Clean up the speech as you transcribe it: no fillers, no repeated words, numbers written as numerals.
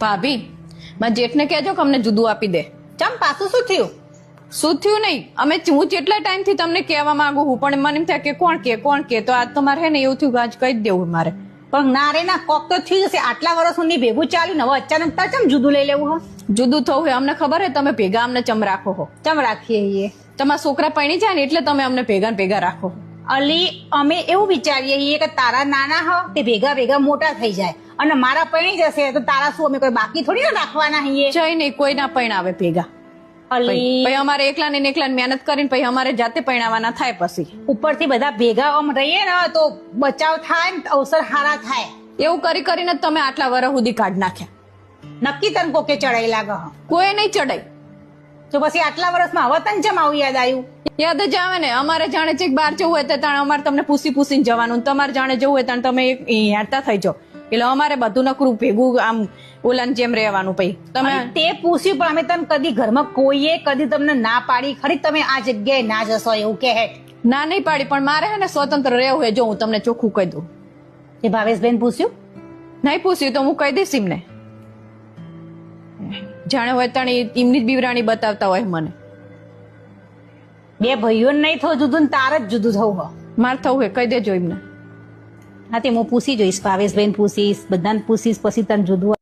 ભાભી મારા જેઠને કહેજો કે અમને જુદું આપી દે. ચમ પાછું શું થયું? શું થયું નહીં, હું જેટલા ટાઈમથી તમને કહેવા માંગુ છું પણ મને એમ થાય કે કોણ કે તો આજ તો મારે હે ને એવું થયું કે આજ કહી જ દેવું મારે. પણ ના રે ના, કોક તો થયું હશે. આટલા વર્ષ સુધી ભેગું ચાલ્યું ને હવે અચાનક તાર ચમ જુદું લઈ લેવું? જુદું થવું હોય અમને ખબર હે, તમે ભેગા અમને ચમ રાખો હો. ચમ રાખીએ? તમારા છોકરા પૈણી જાય ને એટલે તમે અમને ભેગા ને ભેગા રાખો. અલી અમે એવું વિચારીએ છીએ કે તારા નાના હો તે ભેગા ભેગા મોટા થઈ જાય અને મારા પૈણી જશે તો તારા શું અમે કોઈ બાકી થોડી ના રાખવાના છીએ? જઈ નહીં, કોઈ ના પૈણાવે ભેગા. પછી અમારે એકલા ને મહેનત કરીને પછી અમારે જાતે પૈણાવાના થાય. પછી ઉપરથી બધા ભેગા આમ રહીએ ને તો બચાવ થાય ને અવસર હારા થાય. એવું કરીને જ તમે આટલા વર્ષ સુધી કાઢ નાખ્યા. નક્કી તને કોકે ચડાઈ લાગે? કોઈ નહીં ચડાઈ. તો પછી આટલા વર્ષમાં હવે તને ચમ આવું યાદ આવ્યું? યાદ જ આવે ને, અમારે જાણે છે બહાર જવું હોય તો તાણે અમારે તમને પૂછીને જવાનું, તમારે જાણે જવું હોય તાણે તમે હેરતા થઈ જાઓ. એટલે અમારે બધું નકરું ભેગું આમ ઓલાની જેમ રહેવાનું. પછી તમે તે પૂછ્યું પણ અમે તને કદી ઘરમાં કોઈએ કદી તમને ના પાડી ખરી તમે આ જગ્યાએ ના જશો એવું કે? ના નહીં પાડી, પણ મારે હે ને સ્વતંત્ર રહેવું હોય. જો હું તમને ચોખ્ખું કહી દઉં. એ ભાવેશબેન પૂછ્યું? નહીં પૂછ્યું તો હું કહી દઈશ એમને. જાણે હોય તાણે એમની જ બીવરાણી બતાવતા હોય મને. બે ભાઈઓને નહીં થવું જુદું ને તાર જ જુદું થવું હોય. મારે થવું હોય કહી દેજો એમને. હા તે હું પૂછી જોઈશ, ભાવેશબેન પૂછીશ, બધાને પૂછીશ પછી તને જુદું